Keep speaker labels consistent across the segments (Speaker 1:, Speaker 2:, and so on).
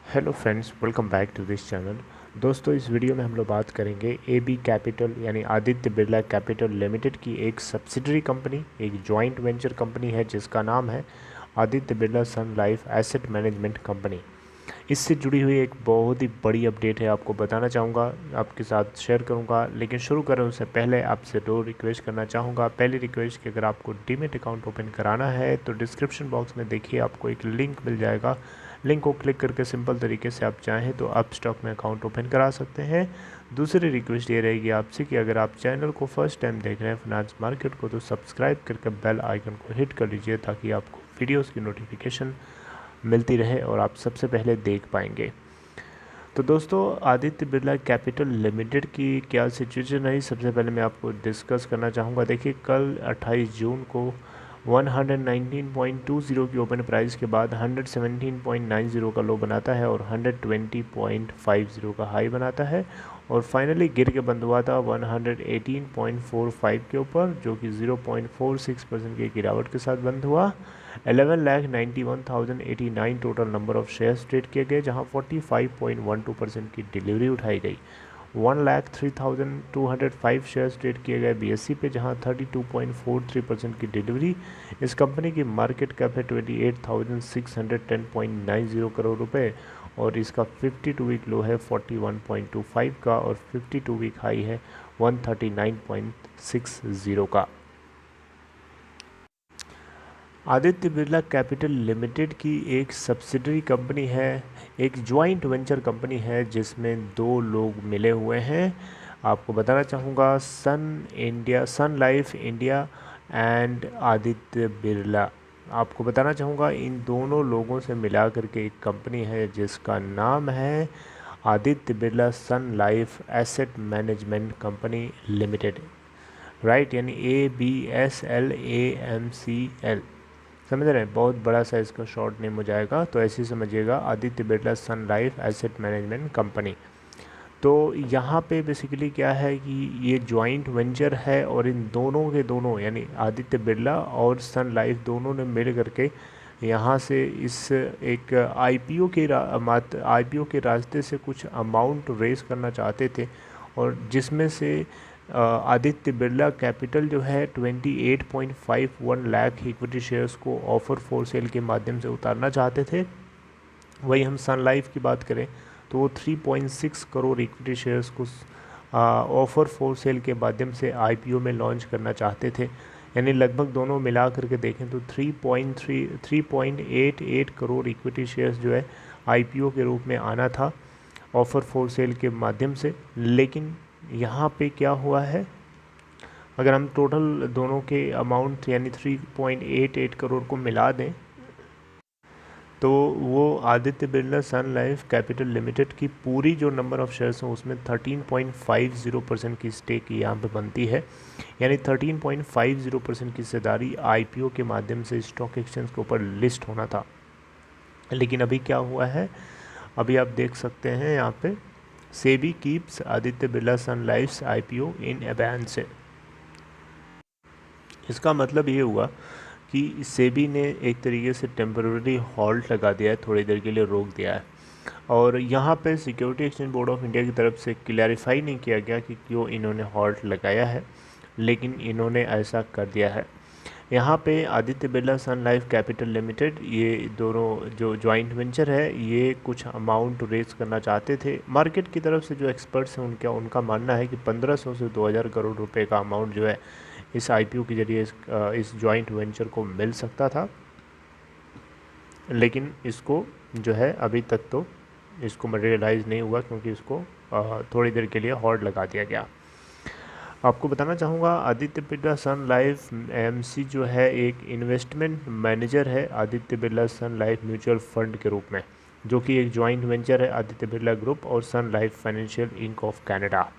Speaker 1: Hello friends, welcome back to this channel. दोस्तों, इस video में हम लोग बात करेंगे एबी कैपिटल यानी आदित्य बिरला कैपिटल लिमिटेड की एक सब्सिडरी कंपनी, एक जॉइंट वेंचर कंपनी है जिसका नाम है Aditya Birla Sun Life asset management company. इससे जुड़ी हुई एक बहुत ही बड़ी अपडेट है, आपको बताना चाहूँगा, आपके साथ शेयर करूँगा। लेकिन शुरू करें उससे पहले आपसे दो रिक्वेस्ट करना चाहूँगा। पहली रिक्वेस्ट कि अगर आपको डीमैट अकाउंट ओपन कराना है तो डिस्क्रिप्शन बॉक्स में देखिए आपको एक लिंक मिल जाएगा। लिंक को क्लिक करके सिंपल तरीके से आप चाहें तो आप स्टॉक में अकाउंट ओपन करा सकते हैं। दूसरी रिक्वेस्ट ये रहेगी आपसे कि अगर आप चैनल को फर्स्ट टाइम देख रहे हैं फाइनेंस मार्केट को, तो सब्सक्राइब करके बेल आइकन को हिट कर लीजिए ताकि आपको वीडियोस की नोटिफिकेशन मिलती रहे और आप सबसे पहले देख पाएंगे। तो दोस्तों, आदित्य बिरला कैपिटल लिमिटेड की क्या सिचुएशन रही, सबसे पहले मैं आपको डिस्कस करना चाहूँगा। देखिए, कल 28 जून को 119.20 की ओपन प्राइस के बाद 117.90 का लो बनाता है और 120.50 का हाई बनाता है और फाइनली गिर के बंद हुआ था 118.45 के ऊपर, जो कि 0.46% की गिरावट के साथ बंद हुआ। 11,91,089 total number of shares trade किए गए, जहां 45.12% की डिलीवरी उठाई गई। 1,03,205 शेयर्स ट्रेड किए गए बीएससी पे, जहां 32.43% की डिलीवरी। इस कंपनी की मार्केट कैप है 28,610.90 करोड़ रुपए और इसका 52 वीक लो है 41.25 का और 52 वीक हाई है 139.60 का। आदित्य बिरला कैपिटल लिमिटेड की एक सब्सिडरी कंपनी है, एक जॉइंट वेंचर कंपनी है जिसमें दो लोग मिले हुए हैं। आपको बताना चाहूँगा, Sun Life India and Aditya Birla. आपको बताना चाहूँगा, इन दोनों लोगों से मिला करके एक कंपनी है जिसका नाम है Aditya Birla Sun Life asset management company limited, right, यानी ABSLAMCL। समझ रहे हैं, बहुत बड़ा सा इसका शॉर्ट नेम हो जाएगा, तो ऐसे ही समझिएगा, Aditya Birla Sun Life asset management company. तो यहाँ पे बेसिकली क्या है कि ये जॉइंट वेंचर है और इन दोनों के दोनों यानी आदित्य बिरला और सन लाइफ दोनों ने मिल करके यहाँ से इस एक आईपीओ के रास्ते से कुछ अमाउंट रेज करना चाहते थे और जिसमें से आदित्य बिरला कैपिटल जो है 28.51 लाख इक्विटी शेयर्स को ऑफर फॉर सेल के माध्यम से उतारना चाहते थे। वही हम सन लाइफ की बात करें तो वो 3.6 करोड़ इक्विटी शेयर्स को ऑफर फॉर सेल के माध्यम से आईपीओ में लॉन्च करना चाहते थे। यानी लगभग दोनों मिला करके देखें तो 3.88 करोड़ इक्विटी शेयर्स जो है आईपीओ के रूप में आना था ऑफर फॉर सेल के माध्यम से। लेकिन यहाँ पे क्या हुआ है, अगर हम टोटल दोनों के अमाउंट यानी 3.88 करोड़ को मिला दें तो वो Aditya Birla Sun life capital limited की पूरी जो नंबर ऑफ़ शेयर्स हैं उसमें 13.50% की स्टेक यहाँ पे बनती है। यानी 13.50% की हिस्सेदारी आईपीओ के माध्यम से स्टॉक एक्सचेंज के ऊपर लिस्ट होना था। लेकिन अभी क्या हुआ है, अभी आप देख सकते हैं यहाँ पे SEBI keeps Aditya Birla Sun life IPO इन एबैंस। इसका मतलब ये हुआ कि सेबी ने एक तरीके से टेम्पररी हॉल्ट लगा दिया है, थोड़ी देर के लिए रोक दिया है। और यहाँ पे security exchange board of India की तरफ से क्लैरिफाई नहीं किया गया कि क्यों इन्होंने हॉल्ट लगाया है, लेकिन इन्होंने ऐसा कर दिया है। यहाँ पे Aditya Birla Sun life capital limited, ये दोनों जो जॉइंट वेंचर है, ये कुछ अमाउंट रेज करना चाहते थे। मार्केट की तरफ से जो एक्सपर्ट्स हैं उनका मानना है कि 1500 से 2000 करोड़ रुपए का अमाउंट जो है इस आईपीओ के जरिए इस जॉइंट वेंचर को मिल सकता था। लेकिन इसको जो है अभी तक तो इसको मटेरियलाइज नहीं हुआ क्योंकि इसको थोड़ी देर के लिए हॉल्ट लगा दिया गया। आपको बताना चाहूँगा, Aditya Birla Sun life AMC जो है एक इन्वेस्टमेंट मैनेजर है Aditya Birla Sun life mutual fund के रूप में, जो कि एक जॉइंट वेंचर है आदित्य बिरला ग्रुप और Sun Life financial Inc of Canada,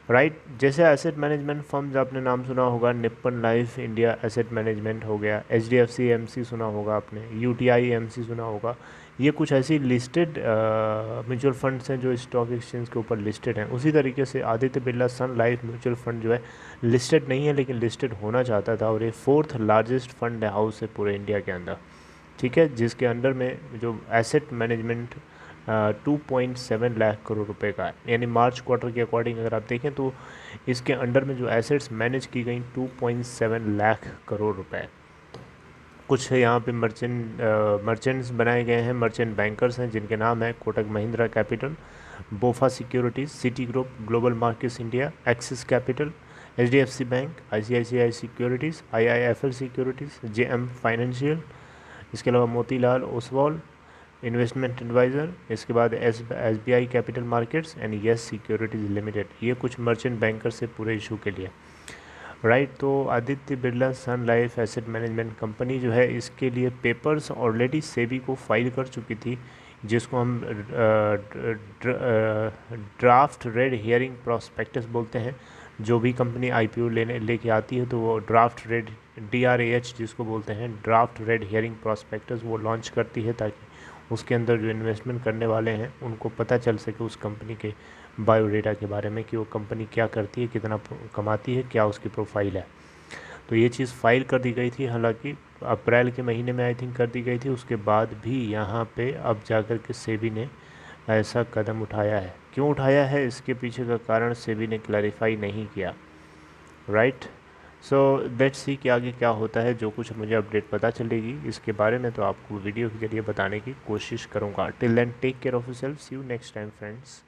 Speaker 1: right. जैसे एसेट मैनेजमेंट फर्म्स आपने नाम सुना होगा, Nippon Life India asset management हो गया, HDFC एमसी सुना होगा आपने, UTI एमसी सुना होगा। ये कुछ ऐसी लिस्टेड म्यूचुअल फंड्स हैं जो स्टॉक एक्सचेंज के ऊपर लिस्टेड हैं। उसी तरीके से Aditya Birla Sun life mutual fund जो है लिस्टेड नहीं है लेकिन लिस्टेड होना चाहता था और ये 4th लार्जेस्ट फंड हाउस है पूरे इंडिया के अंदर, ठीक है, जिसके अंडर में जो एसेट मैनेजमेंट 2.7 लाख करोड़ रुपए का है। यानी मार्च क्वार्टर के अकॉर्डिंग अगर आप देखें तो इसके अंडर में जो एसेट्स मैनेज की गई 2.7 लाख करोड़ रुपए। कुछ यहाँ पे मर्चेंट्स बनाए गए हैं, मर्चेंट बैंकर्स हैं जिनके नाम है Kotak Mahindra capital, बोफा securities, city group, global markets India, axis capital, HDFC bank, ICICI securities, IIFL securities, JM financial, इसके अलावा मोतीलाल ओसवाल इन्वेस्टमेंट एडवाइज़र, इसके बाद SBI capital markets and yes securities limited. ये कुछ मर्चेंट बैंकर से पूरे इशू के लिए राइट। तो Aditya Birla Sun Life asset management company जो है इसके लिए पेपर्स ऑलरेडी सेबी को फाइल कर चुकी थी, जिसको हम ड्राफ्ट रेड हियरिंग प्रॉस्पेक्टस बोलते हैं। जो भी कंपनी IPO लेके आती है तो वो ड्राफ्ट रेड DRAH जिसको बोलते हैं ड्राफ्ट रेड हियरिंग प्रॉस्पेक्टस वो लॉन्च करती है, ताकि उसके अंदर जो इन्वेस्टमेंट करने वाले हैं उनको पता चल सके उस कंपनी के बायोडेटा के बारे में कि वो कंपनी क्या करती है, कितना कमाती है, क्या उसकी प्रोफाइल है। तो ये चीज़ फाइल कर दी गई थी, हालांकि अप्रैल के महीने में आई थिंक कर दी गई थी। उसके बाद भी यहाँ पे अब जाकर के सेबी ने ऐसा कदम उठाया है। क्यों उठाया है, इसके पीछे का कारण सेबी ने क्लैरिफाई नहीं किया, राइट। सो लेट्स सी कि आगे क्या होता है। जो कुछ मुझे अपडेट पता चलेगी इसके बारे में तो आपको वीडियो के जरिए बताने की कोशिश करूँगा। Till then take care of yourself, see you next time friends.